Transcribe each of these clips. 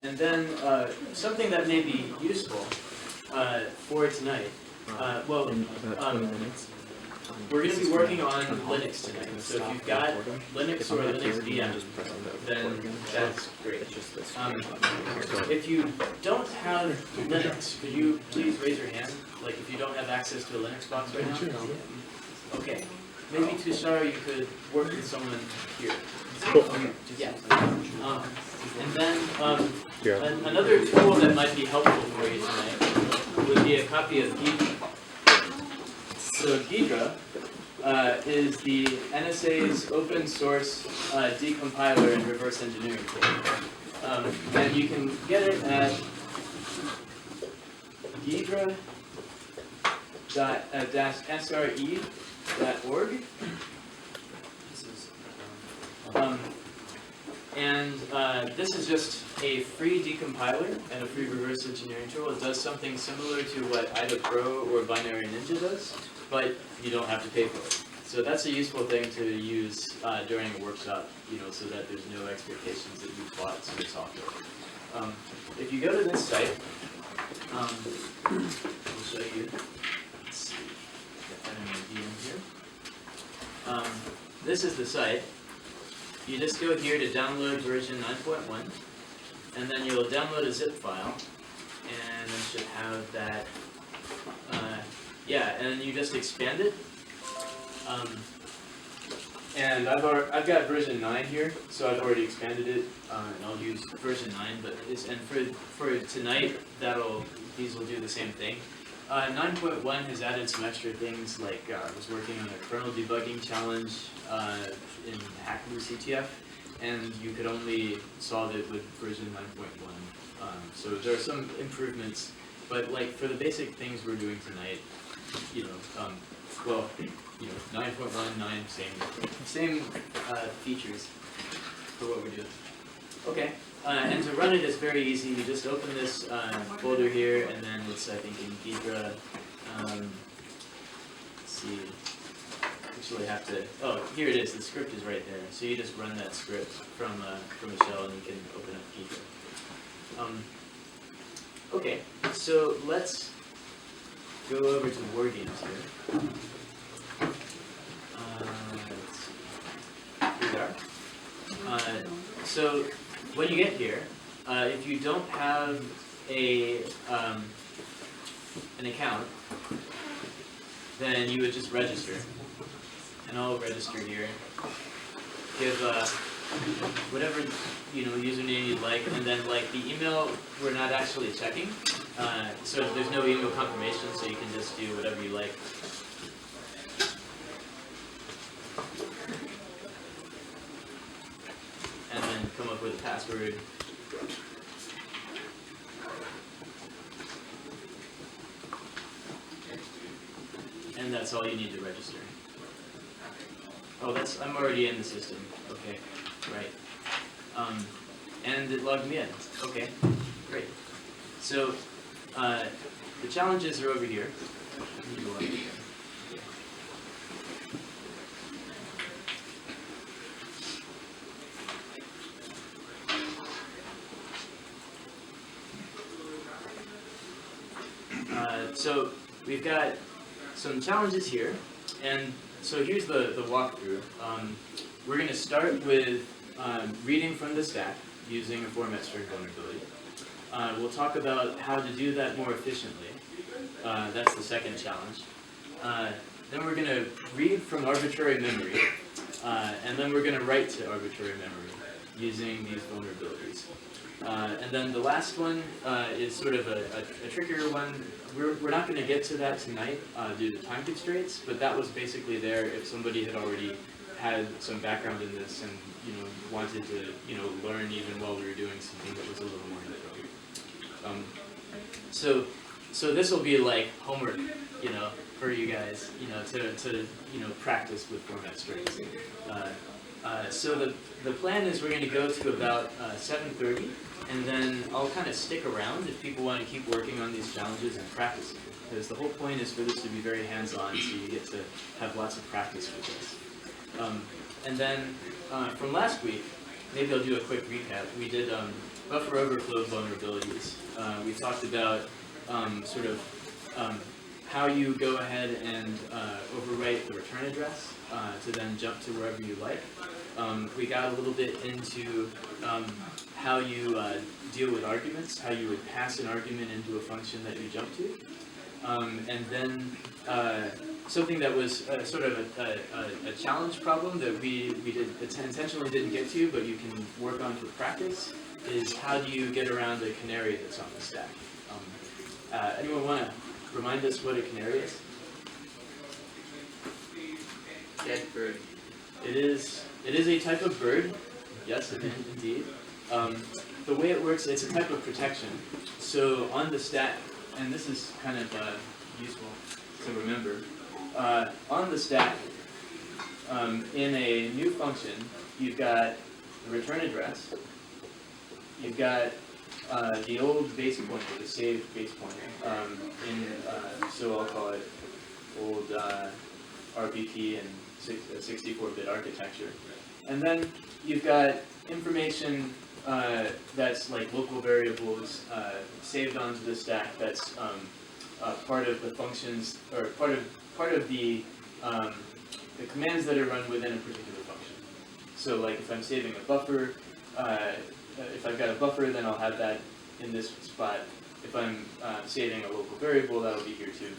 And then something that may be useful for tonight. Well, we're going to be working on Linux tonight. So if you've got Linux or Linux VM, then that's great. If you don't have Linux, could you please raise your hand? Like if you don't have access to a Linux box right now? Okay. Maybe Tushar, you could work with someone here. Yeah. And then another tool that might be helpful for you tonight would be a copy of Ghidra. So Ghidra is the NSA's open source decompiler and reverse engineering tool. And you can get it at ghidra-sre.org. This is just a free decompiler and a free reverse engineering tool. It does something similar to what IDA Pro or Binary Ninja does, but you don't have to pay for it. So that's a useful thing to use during a workshop, so that there's no expectations that you've bought some software. If you go to this site, I'll show you. Let's see, get that in here. This is the site. You just go here to download version 9.1, and then you'll download a zip file, and it should have that, and then you just expand it. And I've got version 9 here, so I've already expanded it, and I'll use version 9. But for tonight, these will do the same thing. 9.1 has added some extra things, like I was working on a kernel debugging challenge in Hackable CTF, and you could only solve it with version 9.1. So there are some improvements, but like for the basic things we're doing tonight, 9.1, 9, same features for what we're doing. Okay. And to run it, it's very easy. You just open this folder here, and then it's, I think, in Ghidra. Let's see. Actually, have to. Oh, here it is. The script is right there. So you just run that script from a shell, and you can open up Ghidra. Okay. So let's go over to War Games here. Here we are. So when you get here, if you don't have an account, then you would just register. And I'll register here. Give whatever username you'd like, and then like the email we're not actually checking, so there's no email confirmation, so you can just do whatever you like. And then come up with a password. And that's all you need to register. Oh, I'm already in the system. Okay, right. And it logged me in. Okay, great. So the challenges are over here. So we've got some challenges here, and so here's the walkthrough. We're going to start with reading from the stack using a format string vulnerability. We'll talk about how to do that more efficiently. That's the second challenge. Then we're going to read from arbitrary memory, and then we're going to write to arbitrary memory using these vulnerabilities. And then the last one is sort of a trickier one. We're not going to get to that tonight due to time constraints, but that was basically there if somebody had already had some background in this and wanted to learn even while we were doing something that was a little more difficult. So this will be like homework, for you guys, to practice with format strings. So the plan is we're going to go to about 7:30, and then I'll kind of stick around if people want to keep working on these challenges and practicing, because the whole point is for this to be very hands-on, so you get to have lots of practice with this. And then from last week, maybe I'll do a quick recap. We did buffer overflow vulnerabilities. We talked about sort of how you go ahead and overwrite the return address to then jump to wherever you like. We got a little bit into how you deal with arguments, how you would pass an argument into a function that you jump to. And then something that was sort of a challenge problem that we intentionally didn't get to, but you can work on for practice, is how do you get around a canary that's on the stack? Anyone want to remind us what a canary is? Dead bird. It is a type of bird. Yes, indeed. The way it works, it's a type of protection. So on the stack, and this is kind of useful to remember, on the stack, in a new function, you've got the return address, you've got the old base pointer, the saved base pointer, so I'll call it old RBP and 64-bit architecture. And then you've got information that's like local variables saved onto the stack that's part of the functions, or part of the commands that are run within a particular function. So like if I'm saving a buffer, if I've got a buffer, then I'll have that in this spot. If I'm saving a local variable, that'll be here too.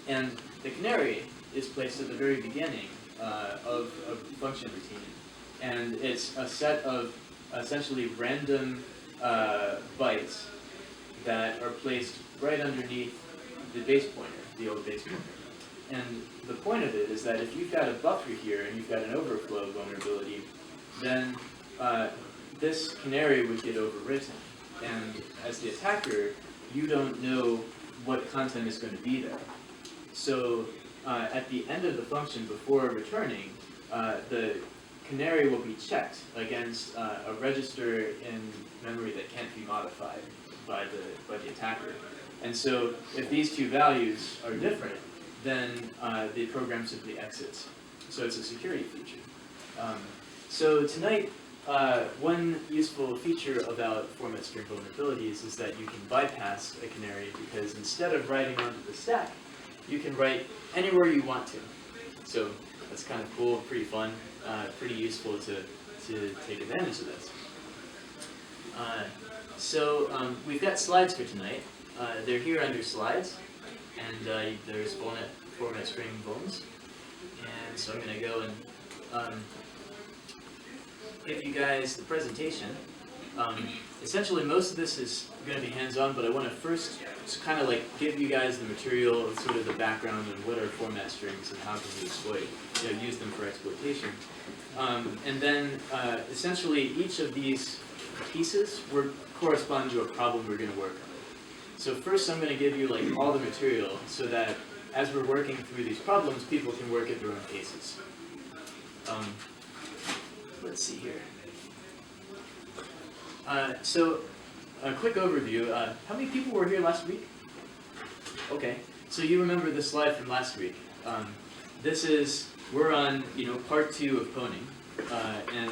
And the canary is placed at the very beginning of a function routine. And it's a set of essentially random bytes that are placed right underneath the base pointer, the old base pointer. And the point of it is that if you've got a buffer here and you've got an overflow vulnerability, then this canary would get overwritten. And as the attacker, you don't know what content is going to be there. So at the end of the function before returning, the canary will be checked against a register in memory that can't be modified by the attacker. And so if these two values are different, then the program simply exits. So it's a security feature. So tonight, one useful feature about format string vulnerabilities is that you can bypass a canary, because instead of writing onto the stack, you can write anywhere you want to. So that's kind of cool, pretty fun, pretty useful to take advantage of this. So we've got slides for tonight. They're here under slides, and there's format string vulns. And so I'm going to go and give you guys the presentation. Essentially, most of this is going to be hands-on, but I want to first just kind of like give you guys the material and sort of the background on what are format strings and how can we exploit, use them for exploitation. And then essentially each of these pieces correspond to a problem we're going to work on. So first I'm going to give you like all the material so that as we're working through these problems, people can work at their own paces. Let's see here. So a quick overview. How many people were here last week? Okay, so you remember the slide from last week. We're on part 2 of pwning, and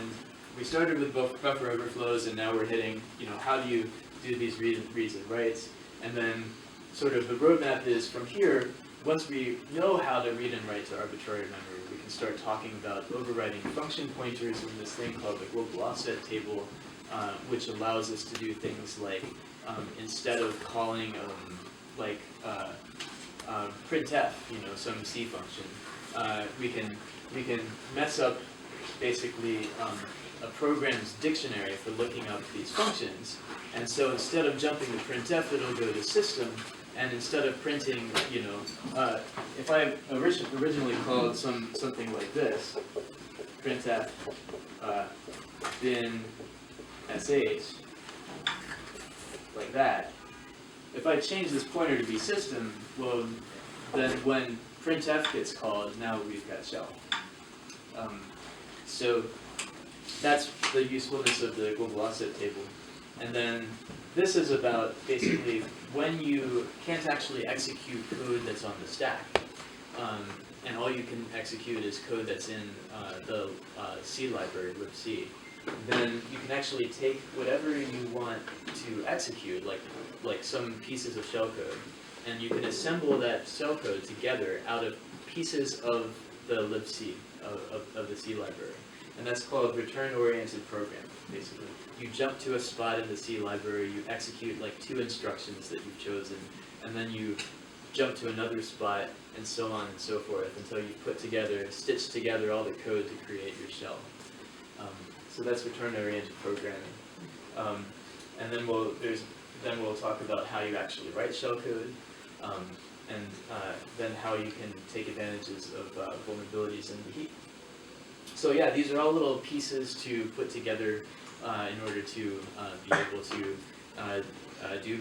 we started with buffer overflows, and now we're hitting how do you do these reads and writes, and then sort of the roadmap is from here. Once we know how to read and write to arbitrary memory, we can start talking about overriding function pointers in this thing called the global offset table, which allows us to do things like instead of calling printf, some C function, we can mess up basically a program's dictionary for looking up these functions. And so instead of jumping to printf, it'll go to system. And instead of printing, if I originally called something like this, printf bin sh, like that, if I change this pointer to be system, well, then when printf gets called, now we've got shell. So that's the usefulness of the global offset table. And then this is about basically when you can't actually execute code that's on the stack, and all you can execute is code that's in the C library, libc. then you can actually take whatever you want to execute, like some pieces of shellcode, and you can assemble that shellcode together out of pieces of the libc, of the C library. And that's called return-oriented programming, basically. You jump to a spot in the C library, you execute like 2 instructions that you've chosen, and then you jump to another spot, and so on and so forth, until you stitch together all the code to create your shell. So that's return-oriented programming. And then we'll talk about how you actually write shellcode, and then how you can take advantages of vulnerabilities in the heap. So yeah, these are all little pieces to put together in order to be able to do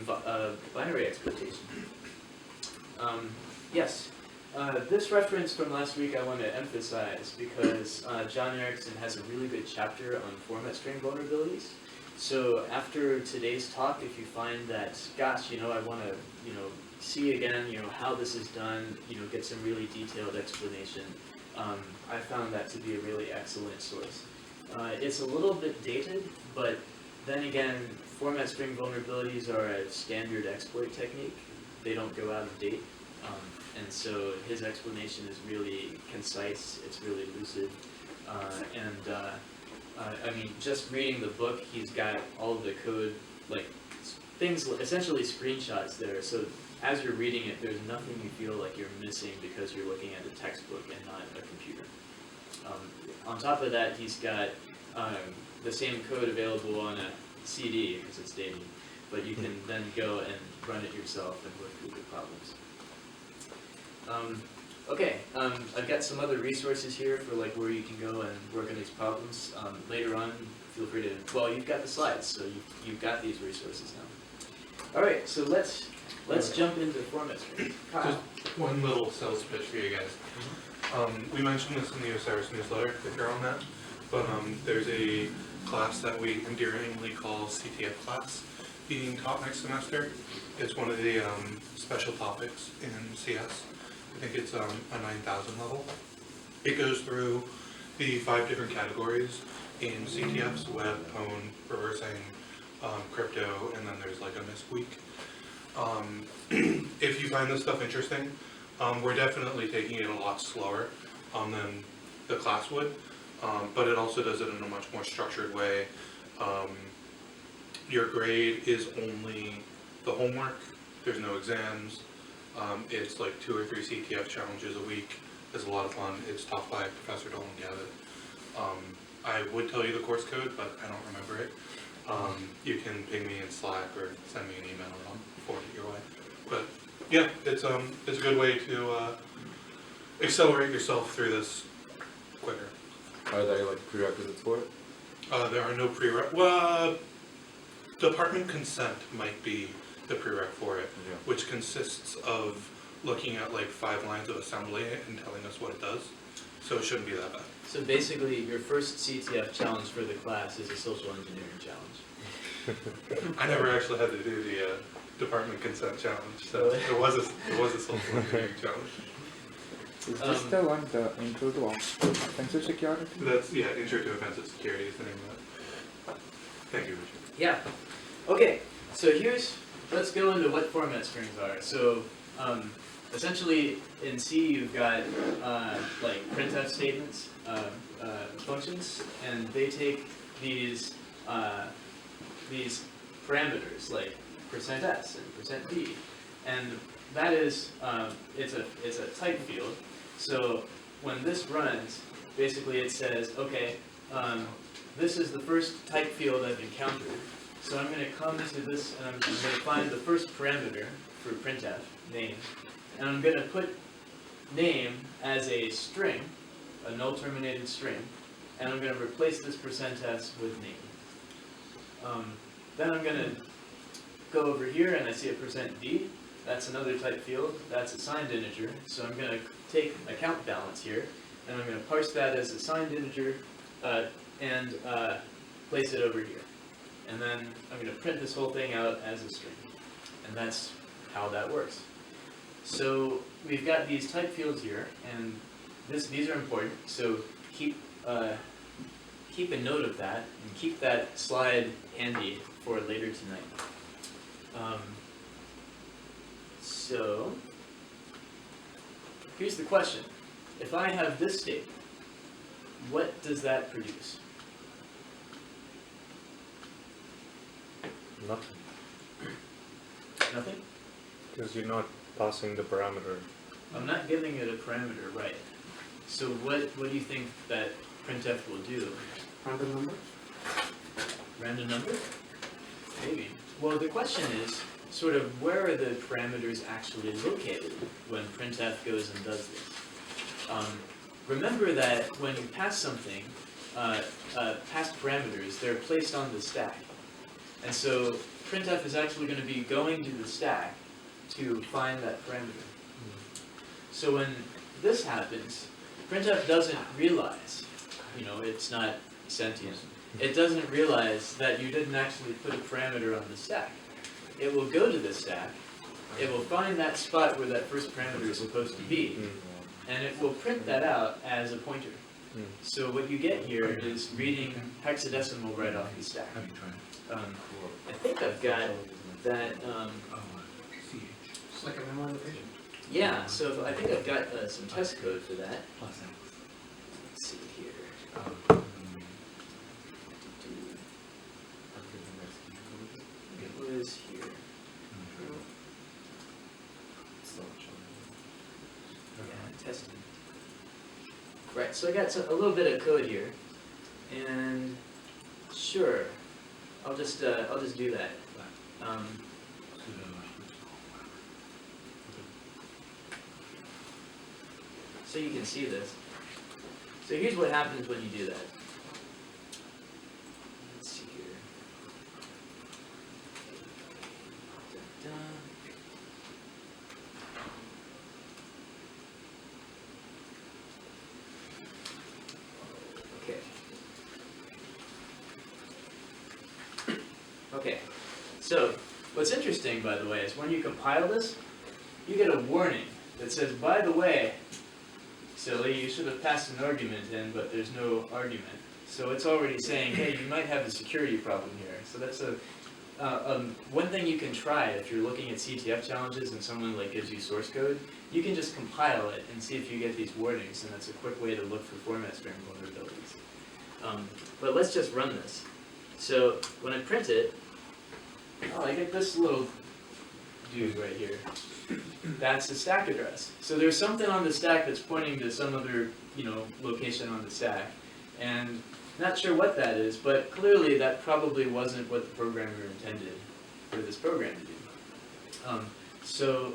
binary exploitation. Yes, this reference from last week I want to emphasize because John Erickson has a really good chapter on format string vulnerabilities. So after today's talk, if you find that, gosh, I want to, see again, how this is done, get some really detailed explanation, I found that to be a really excellent source. It's a little bit dated, but then again, format string vulnerabilities are a standard exploit technique. They don't go out of date. And so his explanation is really concise, it's really lucid, I mean, just reading the book, he's got all of the code, like things, essentially screenshots there, so as you're reading it, there's nothing you feel like you're missing because you're looking at a textbook and not a computer. On top of that, he's got the same code available on a CD, because it's dated, but you can then go and run it yourself and work through the problems. Okay, I've got some other resources here for like where you can go and work on these problems. Later on, feel free to, well, you've got the slides, so you've got these resources now. All right, so let's jump into format strings. Just one little sales pitch for you guys. We mentioned this in the Osiris newsletter, if you're on that, but there's a class that we endearingly call CTF class being taught next semester. It's one of the special topics in CS. I think it's a 9,000 level. It goes through the 5 different categories in CTFs: web, pwn, reversing, crypto, and then there's like a MISC week. If you find this stuff interesting, we're definitely taking it a lot slower than the class would, but it also does it in a much more structured way. Your grade is only the homework, there's no exams. It's like 2 or 3 CTF challenges a week. It's a lot of fun. It's taught by Professor Dolan Gavitt. I would tell you the course code, but I don't remember it. You can ping me in Slack or send me an email and I'll forward it your way. But yeah, it's a good way to accelerate yourself through this quicker. Are there like prerequisites for it? There are no well, department consent might be the prereq for it, Yeah. which consists of looking at like 5 lines of assembly and telling us what it does. So it shouldn't be that bad. So basically, your first CTF challenge for the class is a social engineering challenge. I never actually had to do the department consent challenge, so Really? there was a social engineering challenge. Is this the one, the intro to offensive security? That's, yeah, intro to offensive security is the name of that. Thank you, Richard. Yeah. Okay, so let's go into what format strings are. So essentially in C you've got like printf statements, functions, and they take these parameters like %s and %d, and that is it's a type field. So when this runs, basically it says, okay, this is the first type field I've encountered. So I'm going to come to this and I'm going to find the first parameter for printf, name, and I'm going to put name as a string, a null terminated string, and I'm going to replace this %s with name. Then I'm going to go over here and I see a %d, that's another type field, that's a signed integer, so I'm going to take a count balance here, and I'm going to parse that as a signed integer and place it over here. And then I'm going to print this whole thing out as a string. And that's how that works. So we've got these type fields here, and these are important. So keep keep a note of that and keep that slide handy for later tonight. So here's the question. If I have this statement, what does that produce? Nothing. Nothing? Because you're not passing the parameter. I'm not giving it a parameter, right? So what do you think that printf will do? Random number? Random number? Maybe. Well, the question is sort of where are the parameters actually located when printf goes and does this? Remember that when you pass something, past parameters, they're placed on the stack. And so printf is actually going to be going to the stack to find that parameter. So when this happens, printf doesn't realize, it's not sentient. It doesn't realize that you didn't actually put a parameter on the stack. It will go to the stack, it will find that spot where that first parameter is supposed to be, and it will print that out as a pointer. So what you get here is reading hexadecimal right off the stack. I think I've got that, It's like a memorization. yeah, so I think I've got some test code for that. Let's see here. It was here. Yeah, testing. Right, so I got a little bit of code here, and sure, I'll just do that. So you can see this. So here's what happens when you do that. Let's see here. Da-da. Okay. Okay. So what's interesting, by the way, is when you compile this, you get a warning that says, by the way, silly, you should have passed an argument in, but there's no argument. So it's already saying, hey, you might have a security problem here. So that's one thing you can try if you're looking at CTF challenges and someone gives you source code. You can just compile it and see if you get these warnings, and that's a quick way to look for format string vulnerabilities. But let's just run this. So when I print it, I get this little dude right here. That's the stack address. So there's something on the stack that's pointing to some other, location on the stack. And not sure what that is, but clearly that probably wasn't what the programmer intended for this program to do. So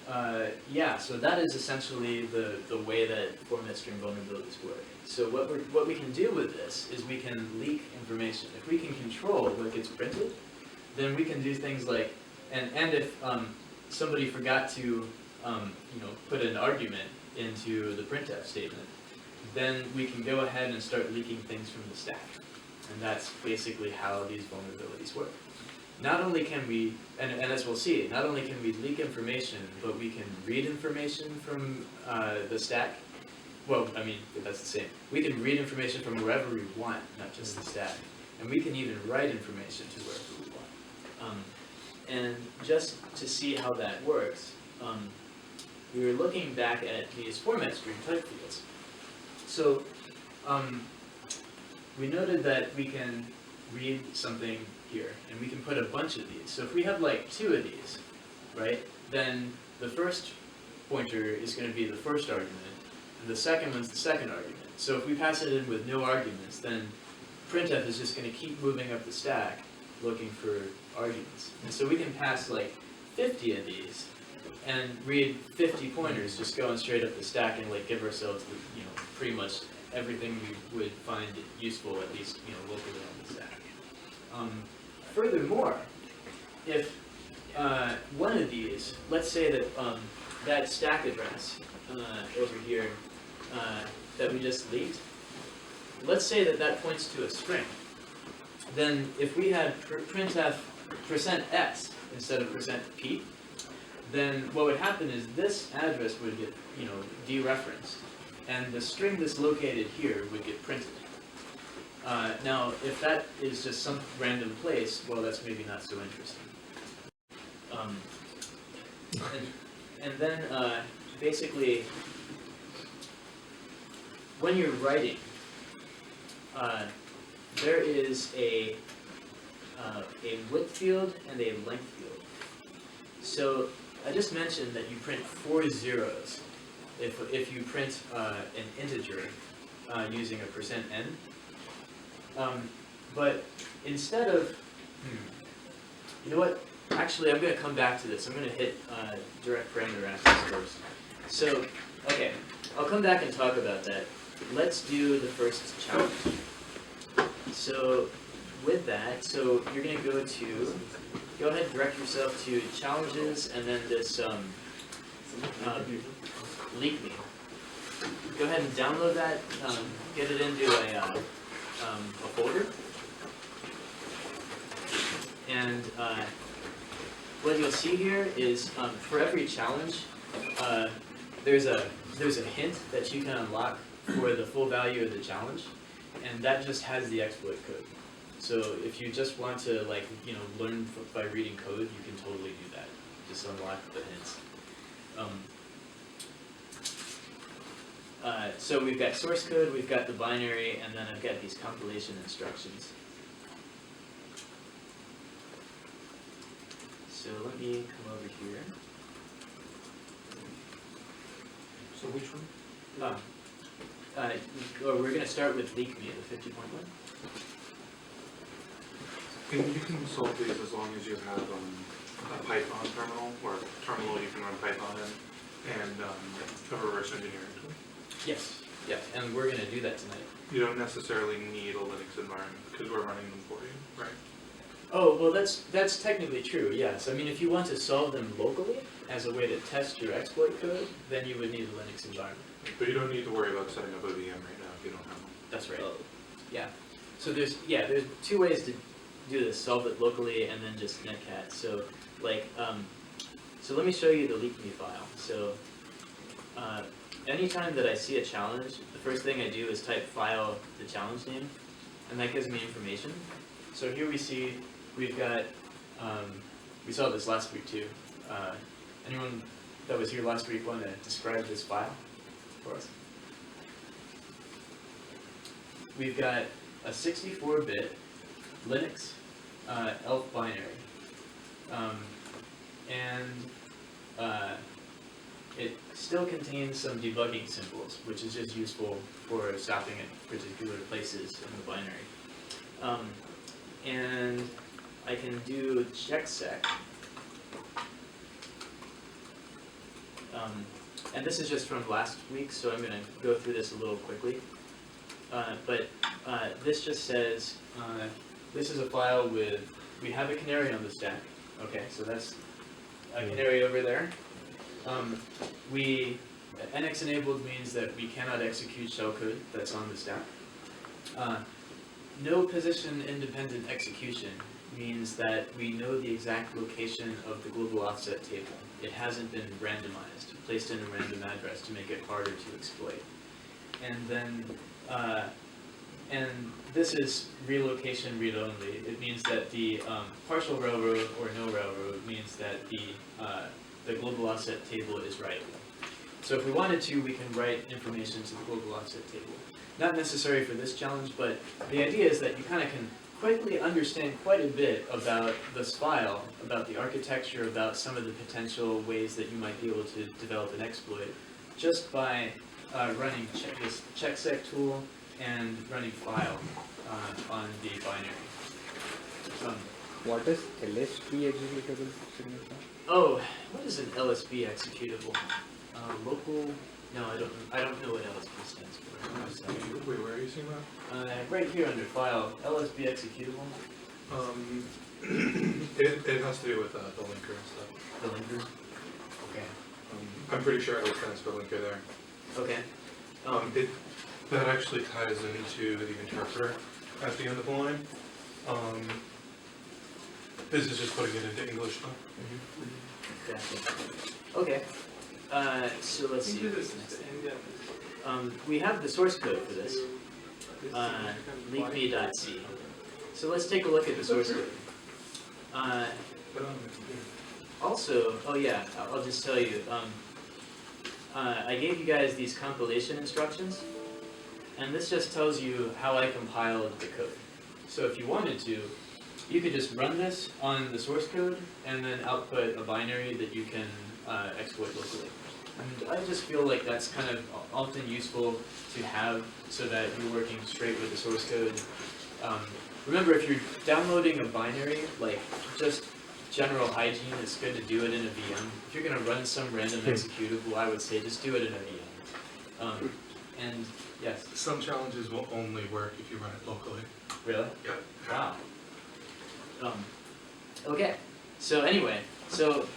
that is essentially the way that format string vulnerabilities work. So what we can do with this is we can leak information. If we can control what gets printed, then we can do things like, and if somebody forgot to put an argument into the printf statement, then we can go ahead and start leaking things from the stack. And that's basically how these vulnerabilities work. Not only can we, and as we'll see, not only can we leak information, but we can read information from the stack. Well, I mean, that's the same. We can read information from wherever we want, not just the stack. And we can even write information to wherever we want. And just to see how that works, we were looking back at these format string type fields. So we noted that we can read something here, and we can put a bunch of these. So if we have 2 of these, right, then the first pointer is going to be the first argument, and the second one's the second argument. So if we pass it in with no arguments, then printf is just going to keep moving up the stack looking for arguments. And so we can pass 50 of these and read 50 pointers just going straight up the stack and give ourselves pretty much everything we would find useful, at least locally on the stack. Furthermore, if one of these, let's say that that stack address over here that we just leaked, let's say that points to a string. Then if we had printf %x instead of %p, then what would happen is this address would get dereferenced, and the string that's located here would get printed. Now, if that is just some random place, well, that's maybe not so interesting. And then basically, when you're writing, there is a width field and a length field. So I just mentioned that you print 4 zeros if you print an integer using a %n. But instead of, you know what? Actually, I'm going to come back to this. I'm going to hit direct parameter access first. So, okay, I'll come back and talk about that. Let's do the first challenge. So, with that, so you're going to go ahead and direct yourself to challenges and then this leak me. Go ahead and download that, get it into a folder. And what you'll see here is for every challenge, there's a hint that you can unlock for the full value of the challenge, and that just has the exploit code. So if you just want to learn by reading code, you can totally do that. Just unlock the hints. So we've got source code, we've got the binary, and then I've got these compilation instructions. So let me come over here. So which one? We're going to start with leak me, the 50.1. And you can solve these as long as you have a Python terminal, or a terminal you can run Python in, and a reverse engineering tool. Yes, yeah, and we're going to do that tonight. You don't necessarily need a Linux environment, because we're running them for you, right? Oh, well that's technically true, yes. I mean, if you want to solve them locally as a way to test your exploit code, then you would need a Linux environment. But you don't need to worry about setting up a VM right now if you don't have one. That's right. Yeah. So there's 2 ways to do this: solve it locally and then just netcat. So so let me show you the leak.me file. So anytime that I see a challenge, the first thing I do is type file the challenge name, and that gives me information. So here we've got we saw this last week too. Anyone that was here last week want to describe this file for us? We've got a 64-bit Linux ELF binary, and it still contains some debugging symbols, which is just useful for stopping at particular places in the binary. And I can do checksec. And this is just from last week, so I'm going to go through this a little quickly. But this just says, this is a file with, we have a canary on the stack. Okay, so that's a canary over there. NX enabled means that we cannot execute shellcode that's on the stack. No position independent execution means that we know the exact location of the global offset table. It hasn't been randomized, placed in a random address to make it harder to exploit. And then, and this is relocation read-only. It means that the partial railroad or no railroad means that the global offset table is writable. So if we wanted to, we can write information to the global offset table. Not necessary for this challenge, but the idea is that you kind of can quickly understand quite a bit about this file, about the architecture, about some of the potential ways that you might be able to develop an exploit, just by running this checksec tool and running file on the binary. What does LSB executable signify? Oh, what is an LSB executable? Local? No, I don't know what LSB stands for. Wait, where are you seeing that? Right here under file, LSB executable. It has to do with the linker and stuff. The linker. Okay. I'm pretty sure it stands for linker there. Okay. That actually ties into the interpreter at the end of the line. This is just putting it into English now. Gotcha. Okay. So let's see what's next. We have the source code for this. leakme.c. So let's take a look at the source code. Also, oh yeah, I'll just tell you, I gave you guys these compilation instructions, and this just tells you how I compiled the code. So if you wanted to, you could just run this on the source code and then output a binary that you can exploit locally. And I just feel like that's kind of often useful to have so that you're working straight with the source code. Remember, if you're downloading a binary, like just general hygiene, it's good to do it in a VM. If you're going to run some random executable, I would say just do it in a VM. And yes? Some challenges will only work if you run it locally. Really? Yep. Wow. Okay. So anyway, so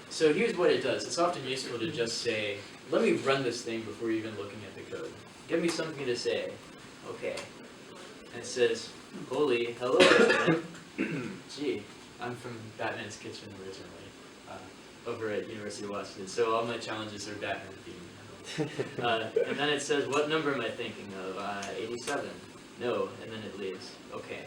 here's what it does. It's often useful to just say, let me run this thing before even looking at the code. Give me something to say. Okay. And it says, holy, hello, Batman. Gee, I'm from Batman's Kitchen originally, over at University of Washington, so all my challenges are Batman themed. And then it says, what number am I thinking of? 87. No, and then it leaves. Okay.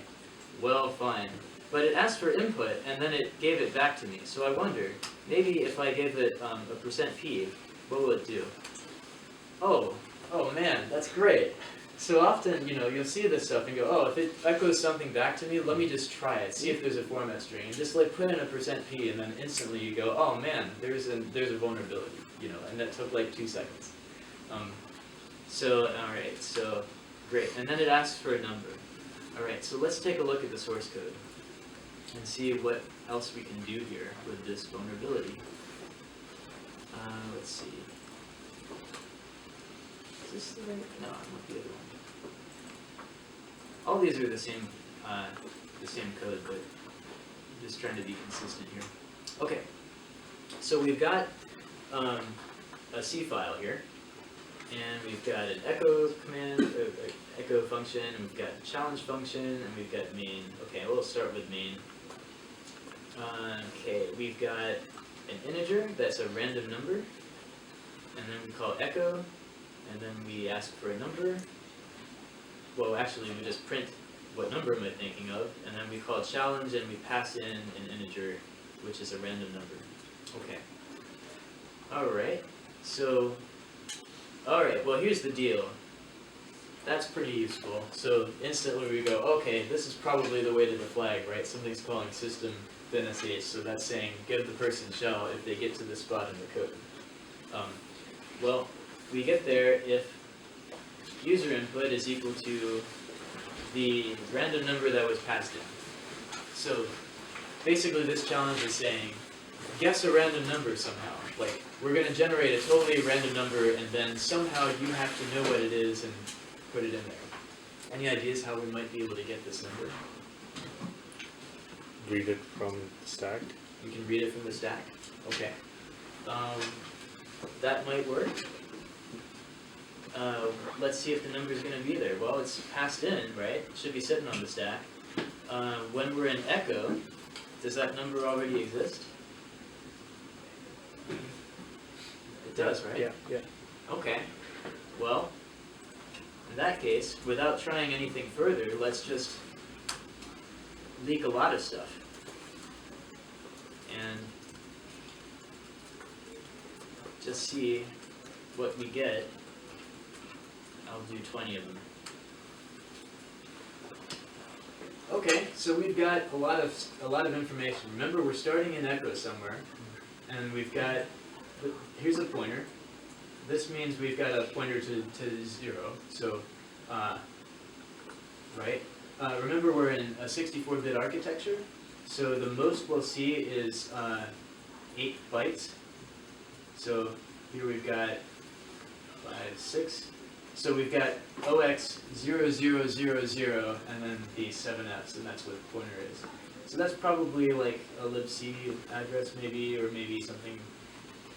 Well, fine. But it asked for input, and then it gave it back to me. So I wonder, maybe if I give it a %p, what will it do? Oh man, that's great. So often, you'll see this stuff and go, oh, if it echoes something back to me, let me just try it, see if there's a format string, and just like put in a %p, and then instantly you go, oh man, there's a vulnerability, and that took like 2 seconds. All right, so great, and then it asks for a number. All right, so let's take a look at the source code and see what else we can do here with this vulnerability. Let's see. Is this the right? No, I want the other one. All these are the same code, but I'm just trying to be consistent here. Okay, so we've got a C file here, and we've got an echo command, echo function, and we've got a challenge function, and we've got main. Okay, we'll start with main. Okay, we've got an integer that's a random number, and then we call echo, and then we ask for a number. Well, actually, we just print what number am I thinking of, and then we call challenge, and we pass in an integer, which is a random number. Okay. All right. So, all right. Well, here's the deal. That's pretty useful. So instantly we go, okay, this is probably the way to the flag, right? Something's calling system then sh, so that's saying give the person shell if they get to this spot in the code. Well, we get there if user input is equal to the random number that was passed in. So basically this challenge is saying guess a random number somehow. Like we're going to generate a totally random number and then somehow you have to know what it is and put it in there. Any ideas how we might be able to get this number? Read it from the stack. You can read it from the stack? Okay. That might work. Let's see if the number is going to be there. Well, it's passed in, right? It should be sitting on the stack. When we're in echo, does that number already exist? It does, right? Yeah. Okay. Well, in that case, without trying anything further, let's just leak a lot of stuff. And just see what we get. I'll do 20 of them. Okay, so we've got a lot of information. Remember, we're starting in echo somewhere, and we've got here's a pointer. This means we've got a pointer to 0. So, right. Remember, we're in a 64-bit architecture, so the most we'll see is 8 bytes. So here we've got 5, 6. So we've got OX 0000 and then the 7Fs, and that's what the pointer is. So that's probably like a libc address, maybe, or maybe something.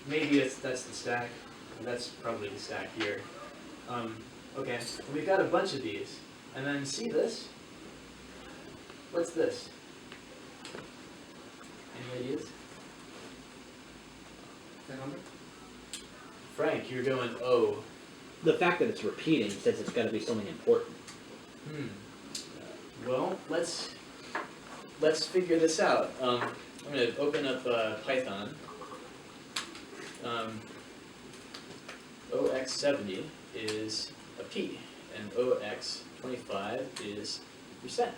Maybe that's the stack. That's probably the stack here. Okay, we've got a bunch of these, and then see this. What's this? Any ideas? The number? Frank, you're going O. the fact that it's repeating says it's got to be something important. Well, let's figure this out. I'm going to open up Python. OX70 is a P, and OX25 is percent.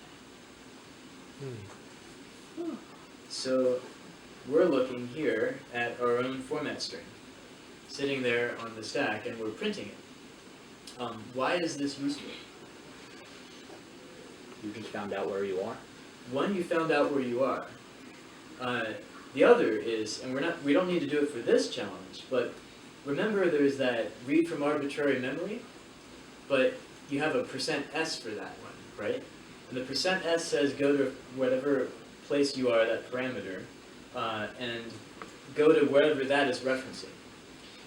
So we're looking here at our own format string, sitting there on the stack, and we're printing it. Why is this useful? You just found out where you are. One, you found out where you are. The other is, and we don't need to do it for this challenge, but remember there's that read from arbitrary memory, but you have a %s for that one, right? And the %s says go to whatever place you are, that parameter, and go to wherever that is referencing.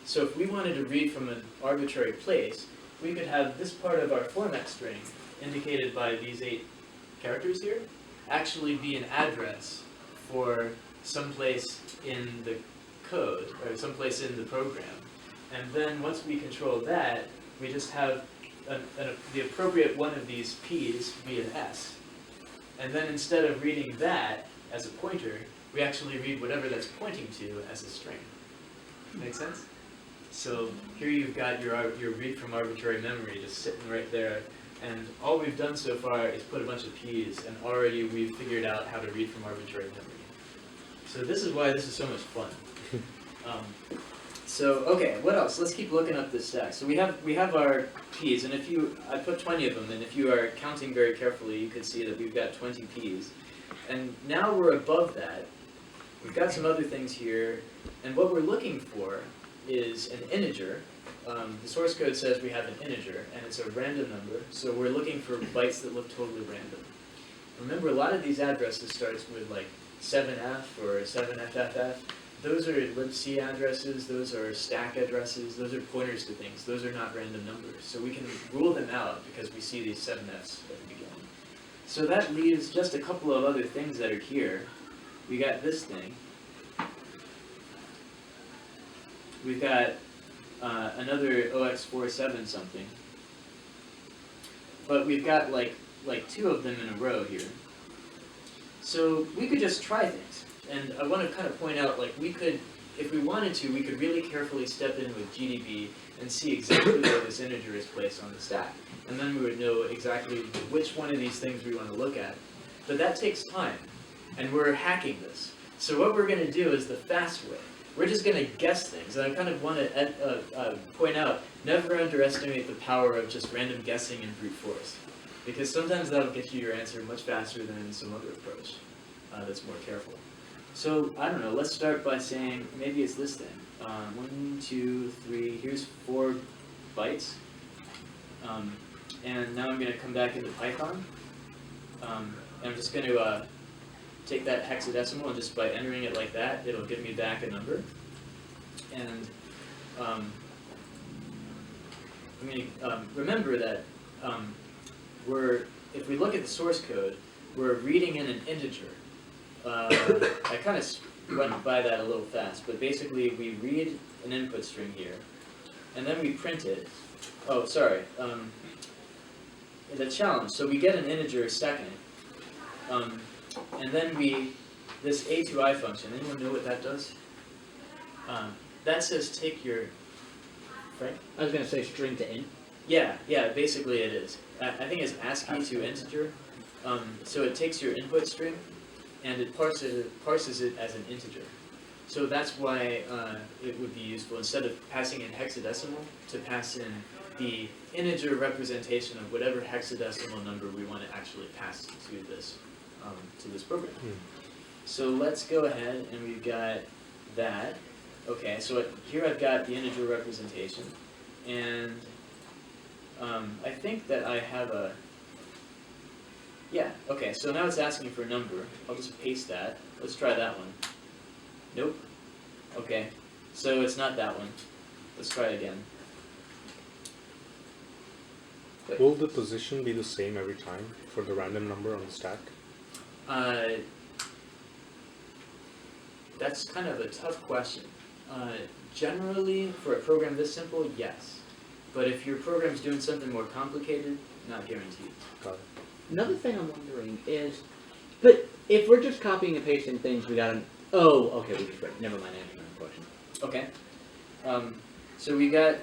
So if we wanted to read from an arbitrary place, we could have this part of our format string, indicated by these 8 characters here, actually be an address for someplace in the code, or someplace in the program. And then once we control that, we just have the appropriate one of these P's be an S. And then instead of reading that as a pointer, we actually read whatever that's pointing to as a string. Make sense? So here you've got your read from arbitrary memory just sitting right there. And all we've done so far is put a bunch of P's, and already we've figured out how to read from arbitrary memory. So this is why this is so much fun. So okay, what else? Let's keep looking up this stack. So we have our P's, and I put 20 of them, and if you are counting very carefully, you could see that we've got 20 P's. And now we're above that. We've got some other things here, and what we're looking for is an integer. The source code says we have an integer, and it's a random number, so we're looking for bytes that look totally random. Remember, a lot of these addresses starts with like 7F or 7FFF. Those are libc addresses, those are stack addresses, those are pointers to things. Those are not random numbers. So we can rule them out because we see these 7Fs at the beginning. So that leaves just a couple of other things that are here. We got this thing. We've got another OX47 something. But we've got like 2 of them in a row here. So we could just try things. And I want to kind of point out, like, we could, if we wanted to, we could really carefully step in with GDB and see exactly where this integer is placed on the stack. And then we would know exactly which one of these things we want to look at. But that takes time, and we're hacking this. So what we're going to do is the fast way. We're just going to guess things. And I kind of want to point out, never underestimate the power of just random guessing and brute force. Because sometimes that'll get you your answer much faster than some other approach that's more careful. So, I don't know, let's start by saying, maybe it's this thing. 1, 2, 3, here's 4 bytes. And now I'm going to come back into Python. And I'm just going to take that hexadecimal, and just by entering it like that, it'll give me back a number. And I'm going to remember that if we look at the source code, we're reading in an integer. I kind of went by that a little fast, but basically we read an input string here, and then we print it. Oh, sorry. The challenge. So we get an integer second, and then this a2i function. Anyone know what that does? That says take your. Frank? I was going to say string to int. Yeah, basically it is. I think it's ASCII to integer. So it takes your input string, and it parses it as an integer. So that's why it would be useful, instead of passing in hexadecimal, to pass in the integer representation of whatever hexadecimal number we want to actually pass to this program. So let's go ahead, and we've got that. Okay, so here I've got the integer representation, and I think that I have a. Yeah, okay, so now it's asking for a number. I'll just paste that. Let's try that one. Nope. Okay, so it's not that one. Let's try it again. Will the position be the same every time for the random number on the stack? That's kind of a tough question. Generally, for a program this simple, yes. But if your program's doing something more complicated, not guaranteed. Got it. Another thing I'm wondering is, but if we're just copying and pasting things, we gotta. Oh, okay, we just read. Never mind, answering my question. Okay. So we got,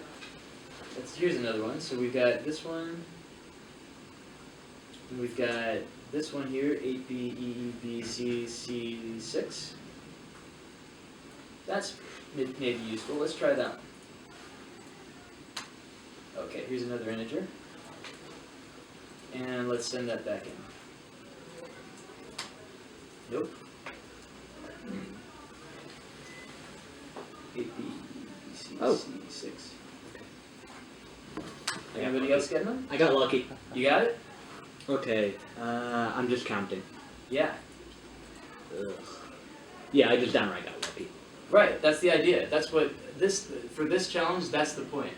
here's another one. So we've got this one, and we've got this one here, 8B, E, B, C, C6. That's maybe useful. Let's try that one. Okay, here's another integer. And let's send that back in. Nope. 8B, C, Oh. C6. Anybody else getting them? I got lucky. You got it? Okay, I'm just counting. Yeah. Ugh. Yeah, I just downright got lucky. Right, that's the idea. That's what for this challenge, that's the point.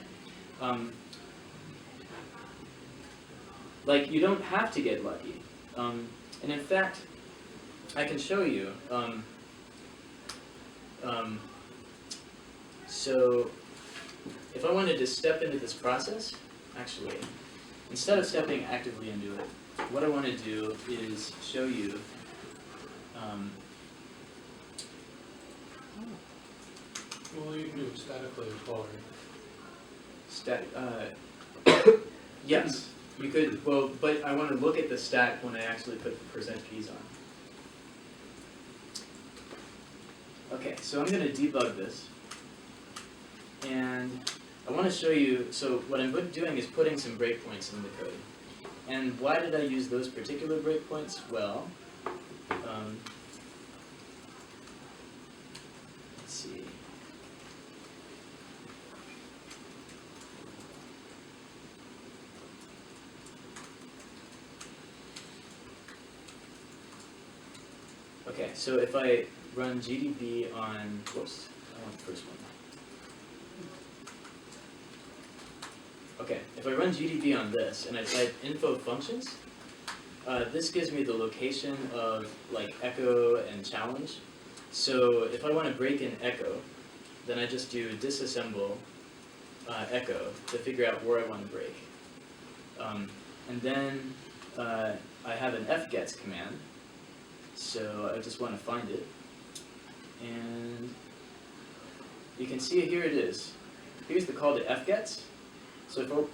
Like, you don't have to get lucky. And in fact, I can show you. So, if I wanted to step into this process, actually, instead of stepping actively into it, what I want to do is show you Well, you can do it statically as well, right? Yes, you could, well, but I want to look at the stack when I actually put the percent keys on. Okay, so I'm going to debug this. And I want to show you, so what I'm doing is putting some breakpoints in the code. And why did I use those particular breakpoints? Well, let's see. Okay, so if I run GDB on, whoops, I want the first one. Okay, if I run GDB on this and I type info functions, this gives me the location of like echo and challenge. So if I want to break in echo, then I just do disassemble echo to figure out where I want to break. And then I have an fgets command. So I just want to find it. And you can see here it is. Here's the call to fgets. So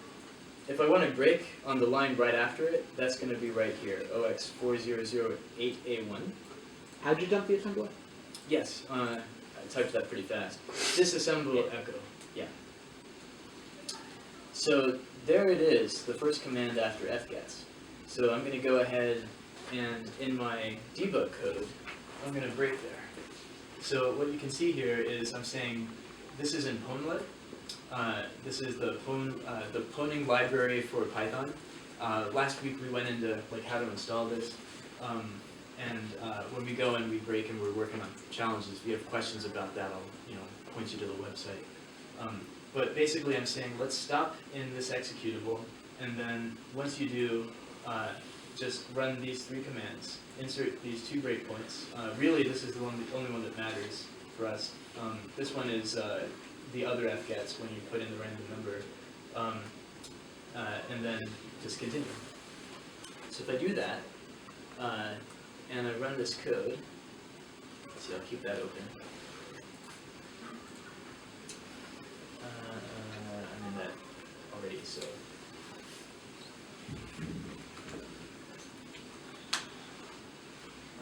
if I want to break on the line right after it, that's going to be right here, OX4008A1. How'd you dump the assembler? Yes, I typed that pretty fast. Disassemble echo, yeah. So there it is, the first command after fgets. So I'm going to go ahead and in my debug code, I'm going to break there. So what you can see here is I'm saying this is in Pwnlet. This is the pwning library for Python. Last week we went into like how to install this. When we go and we break and we're working on challenges, if you have questions about that, I'll point you to the website. But basically I'm saying let's stop in this executable, and then once you do, just run these three commands. Insert these two breakpoints. Really, this is the only one that matters for us. This one is the other fgets when you put in the random number, and then just continue. So if I do that, and I run this code, let's see, I'll keep that open. I'm in that already, so.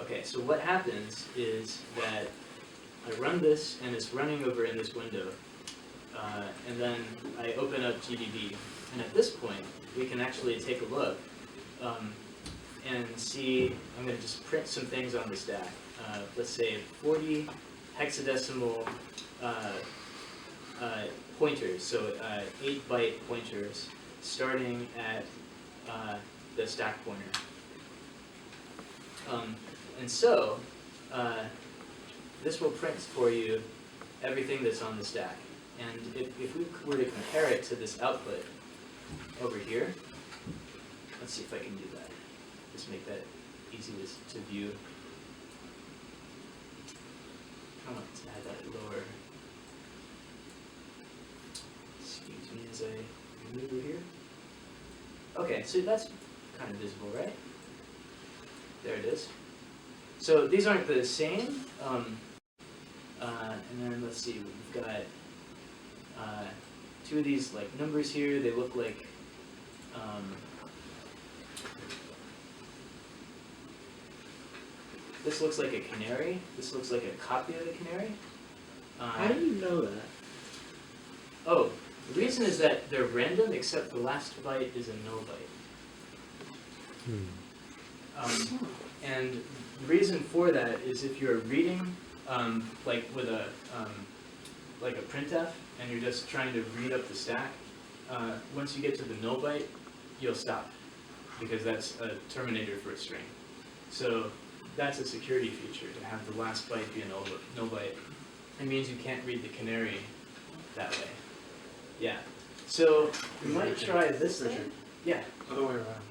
Okay, so what happens is that I run this, and it's running over in this window, and then I open up GDB, and at this point, we can actually take a look and see. I'm going to just print some things on the stack. Let's say 40 hexadecimal pointers, so 8-byte pointers, starting at the stack pointer. And so, this will print for you everything that's on the stack. And if we were to compare it to this output over here, let's see if I can do that. Just make that easy to view. I want to add that lower. Excuse me as I Maybe here. Okay, so that's kind of visible, right? There it is. So these aren't the same. And then let's see, we've got two of these like numbers here. They look like this looks like a canary. This looks like a copy of the canary. How do you know that? Oh, the reason is that they're random, except the last byte is a no byte. And the reason for that is if you're reading, like with a like a printf, and you're just trying to read up the stack, once you get to the no byte, you'll stop, because that's a terminator for a string. So that's a security feature, to have the last byte be a no byte. It means you can't read the canary that way. Yeah. So we might try this thing. Yeah. Other way around.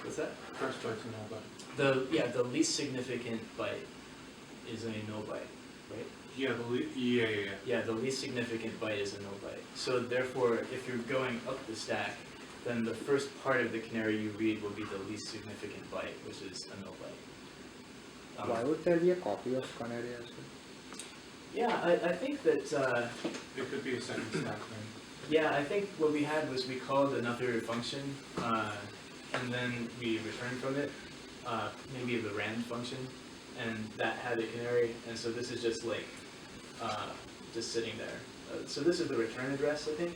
What's that? First byte's a null byte. The least significant byte is a no byte, right? Yeah, Yeah, the least significant byte is a no byte. So therefore, if you're going up the stack, then the first part of the canary you read will be the least significant byte, which is a no byte. Why would there be a copy of canary as well? Yeah, I think that, It could be a second stack thing. yeah, I think what we had was we called another function, and then we returned from it, maybe the rand function, and that had a canary, and so this is just like, just sitting there. So this is the return address, I think.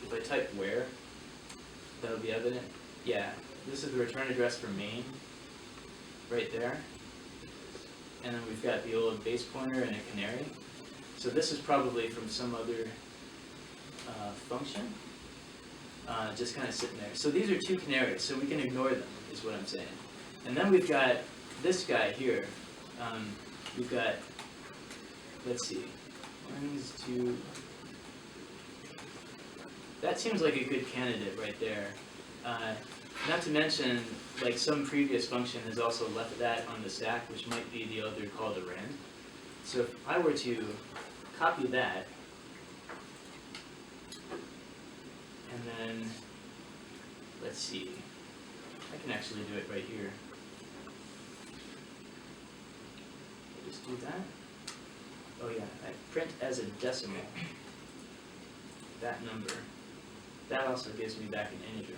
If I type where, that'll be evident. Yeah, this is the return address for main, right there. And then we've got the old base pointer and a canary. So this is probably from some other function, just kind of sitting there. So these are two canaries, so we can ignore them, is what I'm saying. And then we've got this guy here. We've got, let's see, 1, 2. That seems like a good candidate right there. Not to mention, like some previous function has also left that on the stack, which might be the other call to rand. So if I were to copy that, and then, let's see, I can actually do it right here. I'll just do that. Oh yeah, I print as a decimal that number. That also gives me back an integer.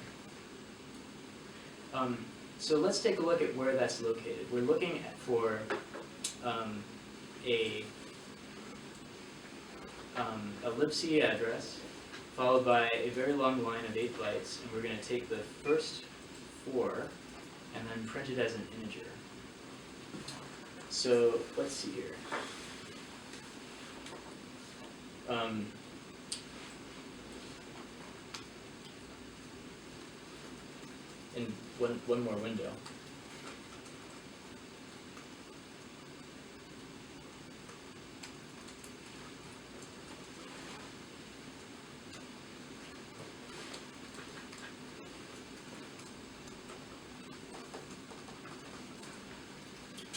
So let's take a look at where that's located. We're looking for a libc address followed by a very long line of 8 bytes, and we're going to take the first 4 and then print it as an integer. So let's see here. In one more window.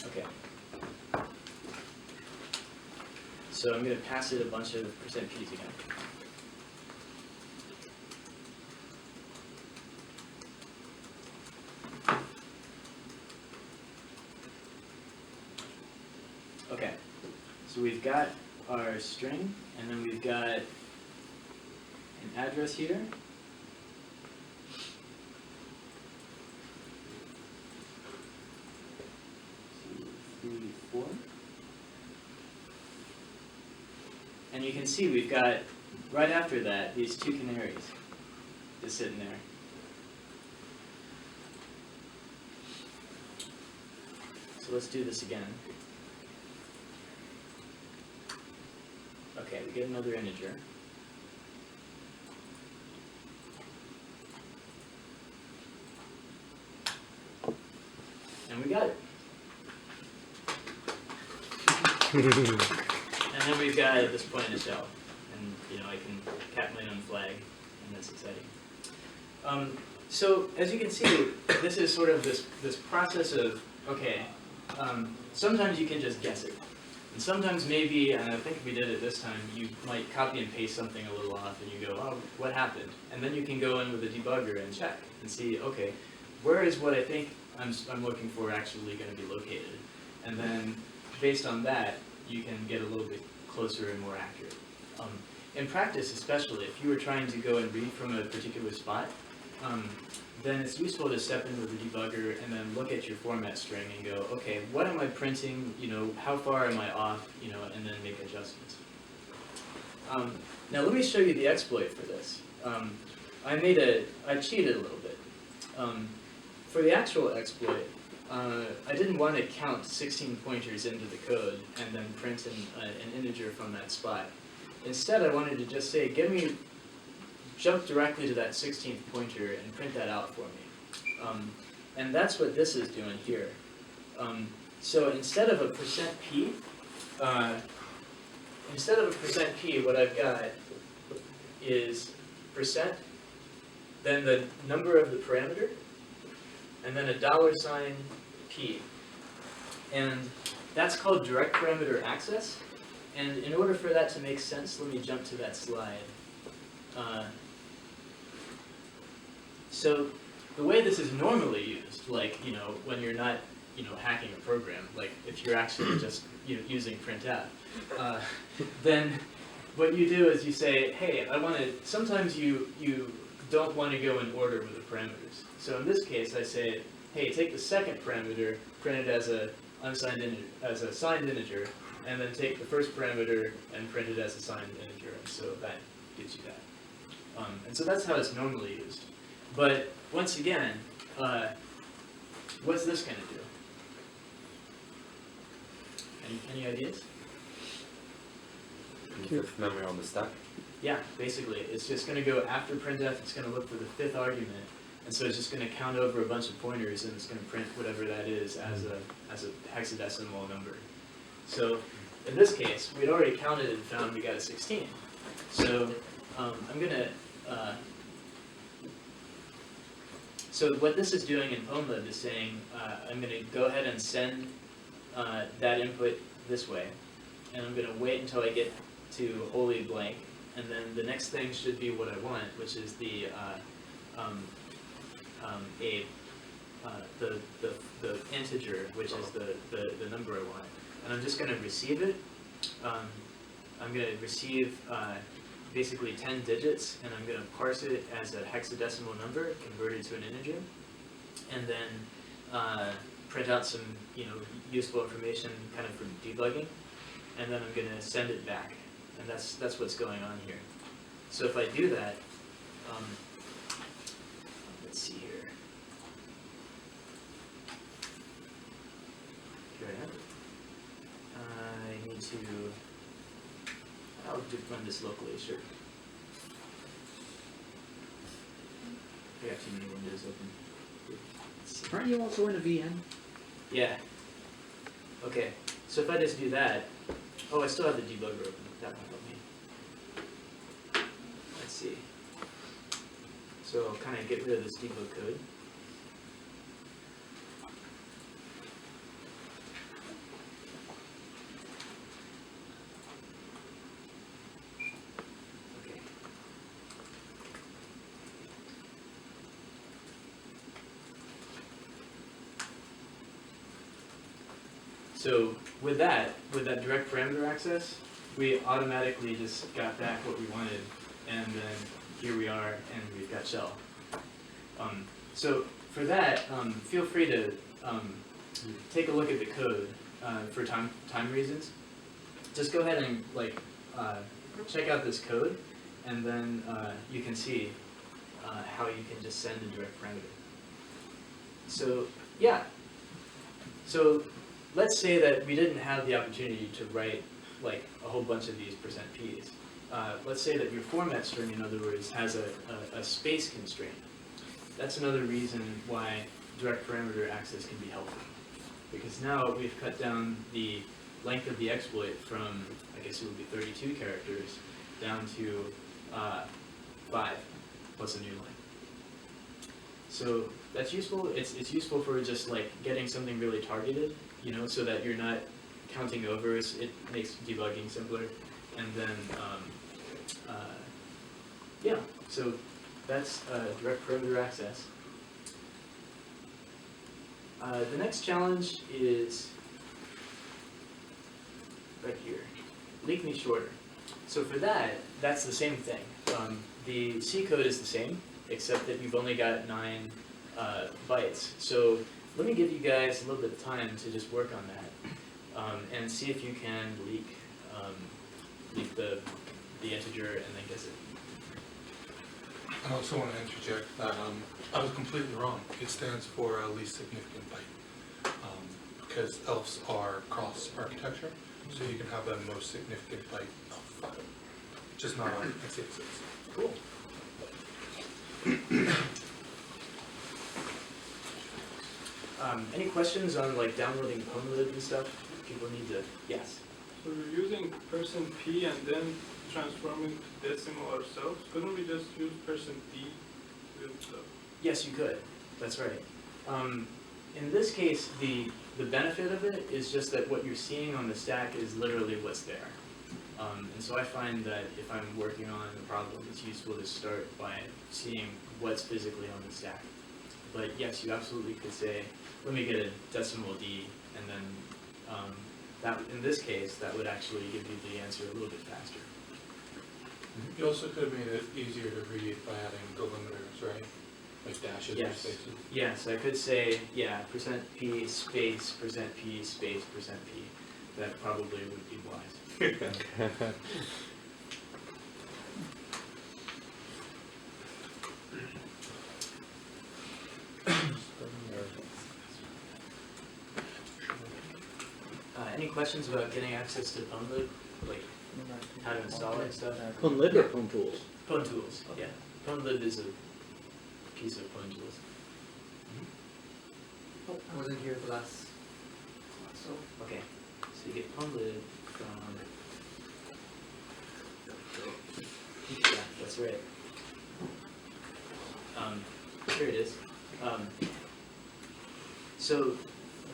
Okay. So I'm going to pass it a bunch of %keys again. Okay, so we've got our string, and then we've got an address here. Two, 3, 4. And you can see we've got, right after that, these 2 canaries just sitting there. So let's do this again. Okay, we get another integer. And we got it. And then we've got at this point in a shell. And I can cap my own flag, and that's exciting. So as you can see, this is sort of this process of, okay, sometimes you can just guess it. And sometimes maybe, and I think we did it this time, you might copy and paste something a little off and you go, oh, what happened? And then you can go in with a debugger and check and see, okay, where is what I think I'm looking for actually going to be located? And then based on that, you can get a little bit closer and more accurate. In practice especially, if you were trying to go and read from a particular spot, then it's useful to step in with the debugger and then look at your format string and go, okay, what am I printing, how far am I off, and then make adjustments. Now let me show you the exploit for this. I cheated a little bit. For the actual exploit, I didn't want to count 16 pointers into the code and then print an integer from that spot. Instead, I wanted to just say, jump directly to that 16th pointer and print that out for me. And that's what this is doing here. So instead of a %p, what I've got is %, then the number of the parameter, and then a $p. And that's called direct parameter access. And in order for that to make sense, let me jump to that slide. So the way this is normally used, like, when you're not, hacking a program, like if you're actually just, using printf, then what you do is you say, hey, sometimes you don't want to go in order with the parameters. So in this case, I say, hey, take the second parameter, print it as a signed integer, and then take the first parameter and print it as a signed integer, and so that gives you that. And so that's how it's normally used. But once again, what's this going to do? Any ideas? Fifth memory on the stack. Yeah, basically, it's just going to go after printf. It's going to look for the 5th argument, and so it's just going to count over a bunch of pointers, and it's going to print whatever that is as a hexadecimal number. So in this case, we'd already counted and found we got a 16. So I'm going to. So what this is doing in PwnLib is saying, I'm going to go ahead and send that input this way, and I'm going to wait until I get to wholly blank, and then the next thing should be what I want, which is the integer, which is the number I want, and I'm just going to receive it. I'm going to receive basically 10 digits, and I'm going to parse it as a hexadecimal number, convert it to an integer, and then print out some useful information kind of for debugging, and then I'm going to send it back, and that's what's going on here. So if I do that, let's see here. Here I have it. I need to. I'll just run this locally, sure. I got too many windows open. Let's see. Aren't you also in a VM? Yeah. Okay. So if I just do that, I still have the debugger open. That won't help me. Let's see. So I'll kind of get rid of this debug code. So with that direct parameter access, we automatically just got back what we wanted, and then here we are, and we've got shell. So for that, feel free to take a look at the code for time reasons. Just go ahead and check out this code, and then you can see how you can just send a direct parameter. So yeah. So let's say that we didn't have the opportunity to write like a whole bunch of these %p's. Let's say that your format string, in other words, has a space constraint. That's another reason why direct parameter access can be helpful. Because now we've cut down the length of the exploit from, I guess it would be 32 characters, down to 5 plus a new line. So that's useful. It's useful for just like getting something really targeted, so that you're not counting overs, it makes debugging simpler. And then, yeah, so that's direct perimeter access. The next challenge is right here. Leak me shorter. So for that, that's the same thing. The C code is the same, except that you've only got 9 bytes. So let me give you guys a little bit of time to just work on that and see if you can leak the integer and then guess it. I also want to interject that I was completely wrong. It stands for least significant byte because ELFs are cross architecture, so you can have the most significant byte of 5, just not on x86. Cool. Any questions on like downloading PwnLib and stuff? People need to, yes. So we're using %p and then transforming to decimal ourselves. Couldn't we just use %d with the... Yes, you could. That's right. In this case, the benefit of it is just that what you're seeing on the stack is literally what's there. And so I find that if I'm working on a problem, it's useful to start by seeing what's physically on the stack. But yes, you absolutely could say, let me get a decimal d, and then that, in this case, that would actually give you the answer a little bit faster. You also could have made it easier to read by adding delimiters, right? Like dashes or Yes. spaces. Yes, I could say, yeah, %p space %p space %p. That probably would be wise. Any questions about getting access to PwnLib? Like how to install it and stuff? PwnLib or PwnTools? PwnTools, yeah. PwnLib is a piece of PwnTools. Oh, I wasn't here for last. So Okay, so you get PwnLib from... Yeah, that's right. Here it is. So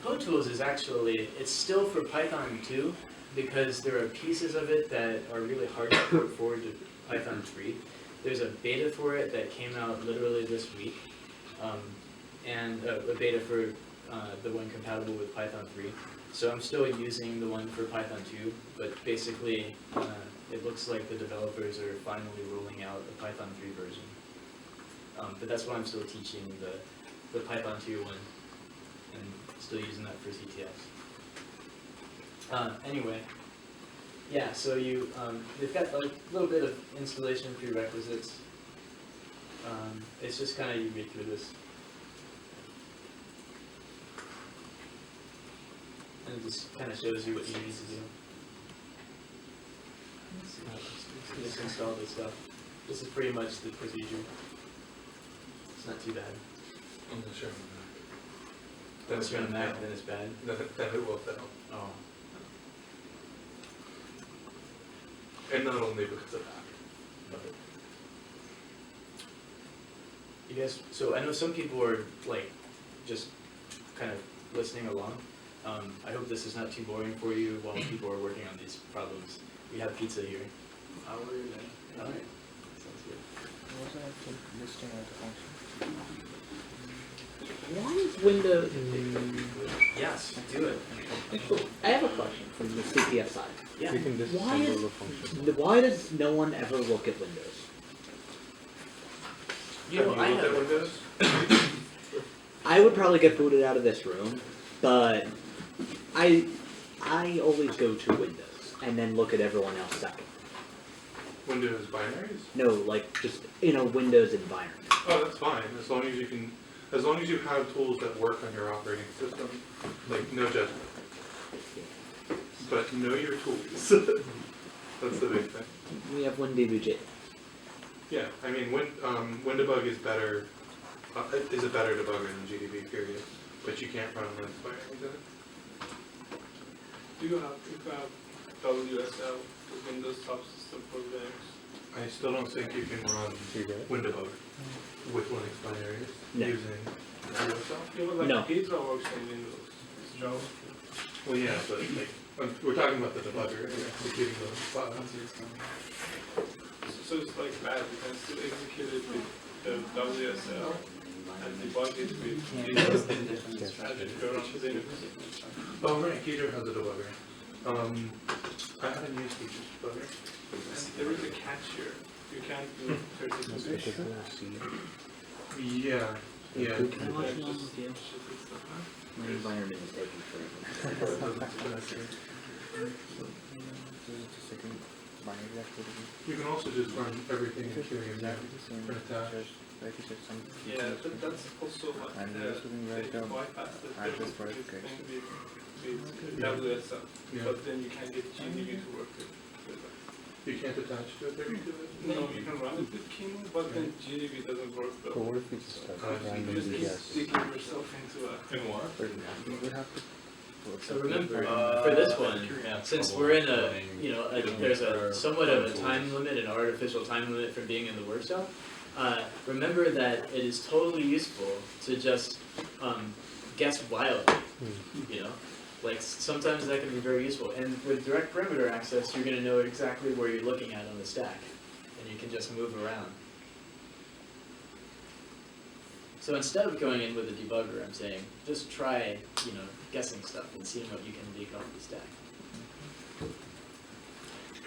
PwnTools is actually, it's still for Python 2 because there are pieces of it that are really hard to port forward to Python 3. There's a beta for it that came out literally this week, and a beta for the one compatible with Python 3. So I'm still using the one for Python 2, but basically it looks like the developers are finally rolling out a Python 3 version. But that's why I'm still teaching the Python 2 one and still using that for CTFs. Anyway, yeah, so they've got like a little bit of installation prerequisites. It's just kind of, you read through this. And it just kind of shows you what you need to do. Just install this stuff. This is pretty much the procedure. It's not too bad. I'm not sure. Once you're on a Mac, then it's bad. Then it will fail. Oh. And not only because of that. You guys, so I know some people are like just kind of listening along. I hope this is not too boring for you while people are working on these problems. We have pizza here. How are you then? All right. Sounds good. Was I actually listing as a function? Why is Windows... Yes, do it. I have a question from the CTF side. Yeah. You can Why disassemble is- the function. Why does no one ever look at Windows? You know, I looked at have. Windows? I would probably get booted out of this room, but I always go to Windows and then look at everyone else second. Windows binaries? No, like just in a Windows environment. Oh, that's fine, as long as you can, as long as you have tools that work on your operating system, like, no judgment. But know your tools. That's the big thing. We have WinDBG. Yeah, I mean, WinDebug is better, is a better debugger than GDB, period. But you can't run Linux binaries in it. Do you have WSL, the Windows subsystem for Linux? I still don't think you can run Do you get it? WinDebug with Linux binaries No. using WSL. Yeah, but like No. Pizza works in Windows. It's Java. Well, yeah, but like, we're talking about the debugger executing those files. So it's like bad, you can still execute it with the WSL and debug it with Linux. Oh, right, Keter has a debugger. I haven't used Keter's debugger. And there is a catch here. You can't do 32 bits. Yeah, yeah. Can I watch along with you? My environment is taking forever. You can also just run everything in QEMU. Yeah, but that's also like And the this is right down. bypass the Address for thing education. with WSL, Yeah. but then you can get GDB to work with that. You can't attach to a 32-bit? No, you can run it with Kimo, but then GDB doesn't work So well. what if we just have You random You just keep BS? digging yourself into a. In what? We have to. So remember, for this one, since we're in there's a somewhat of a time limit, an artificial time limit from being in the workshop, remember that it is totally useful to just guess wildly, you know? Like sometimes that can be very useful. And with direct perimeter access, you're gonna know exactly where you're looking at on the stack, and you can just move around. So instead of going in with a debugger, I'm saying, just try, guessing stuff and seeing what you can dig off the stack.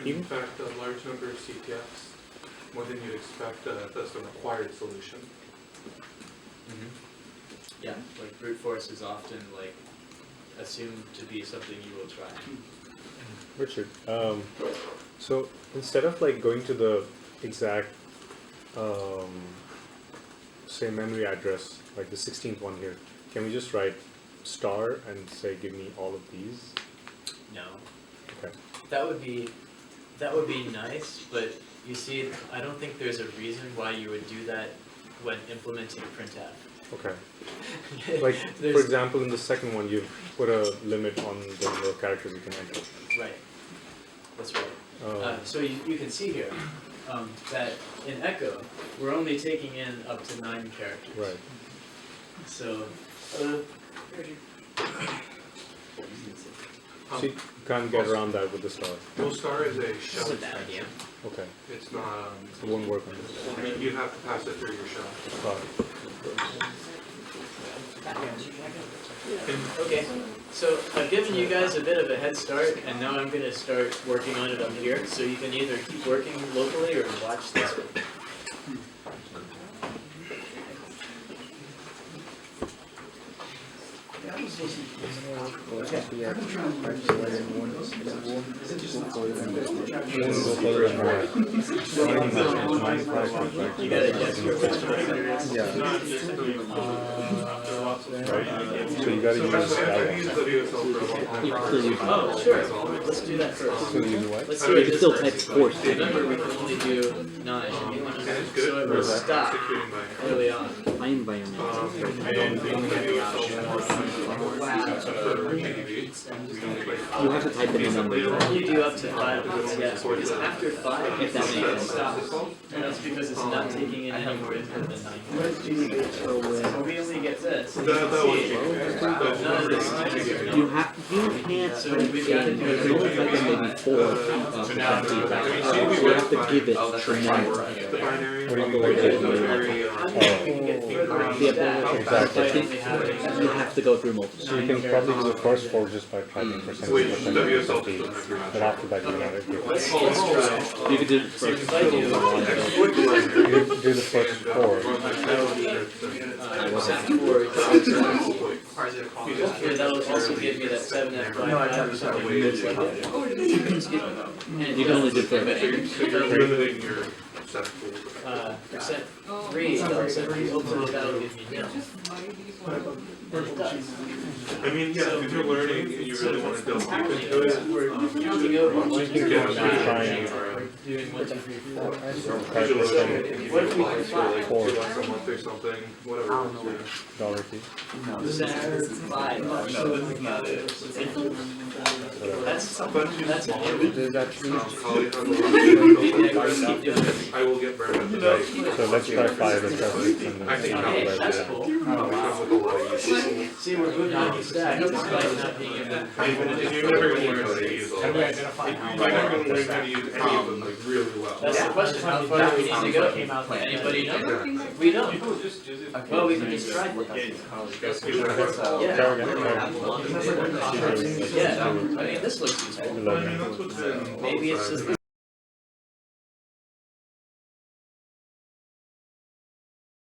In fact, a large number of CTFs, more than you'd expect, that's the required solution. Yeah, like brute force is often like assumed to be something you will try. Richard, so instead of like going to the exact, say memory address, like the 16th one here, can we just write star and say give me all of these? No. Okay. That would be nice, but you see, I don't think there's a reason why you would do that when implementing printf. Okay. Like, for example, in the second one, you put a limit on the number of characters you can enter. Right. That's right. So you can see here that in Echo, we're only taking in up to 9 characters. Right. So, So you can't get around that with the star. Well, star is a shell That's a bad idea. Okay. It's not, It won't work on this. you have to pass it through your shell. Got it. okay. So I've given you guys a bit of a head start, and now I'm going to start working on it up here. So you can either keep working locally or watch this one. You got to guess your which parameters. So you gotta use I've that used one. WSL for a long time. Oh, sure. Let's do that first. So you use what? Let's do it You this still first. type force. Remember, we can only do 9. And it's good So it for will stop executing by early on. My environment. and the You have to type in the number. We can only do up to 5 of these, yeah. Because after 5, If that makes it sense. stops. And that's because it's not taking in any more input than 9. So we only get this. That was None of this is necessary. You can't. So we've got to do You can only it. type in maybe 4 feedback. You have to give it the number. the binary. What do you mean by that? How do you think we can get further into that Exactly. by only having You have to go through multiple. So you can probably do the first 4 just by typing percentage Which percentage WSL percentage. doesn't have. But after that you gotta give it. Let's try. You could do it So first. if I do, You do the first 4. that will be percent 4. Okay, that will also give me that 7F5 or something weird like that. And You can only do So you're limiting your set pool. percent 3, that'll give me nil. And it does. I mean, yeah, if you're learning and you really want to delve deep into it, We're counting over 1, 2, 3, 4, Trying. we're doing 1, 2, 3, 4. usually What if we can like Four. 2 bucks a month or something, whatever. Dollar fee. percent 5? Whatever. That's that's a bunch of that's smaller it. Does that mean probably have a lot Keep doing it. I will get burned up. Right, so let's try 5 and try 6 and I then see think how Okay, well that's we cool. Comes with a lot of uses. See, we're moving on the stack despite not being able to. If you're never gonna learn how to use all of them, identify you're never gonna learn how to use any of them like really well. That's the question, how far do we need to go? Anybody know? We don't. People just use it. Well, we can just try it. Guess we should have Yeah. Try again. Yeah, I mean, this looks useful. Well, I mean, that's what's in Maybe it's just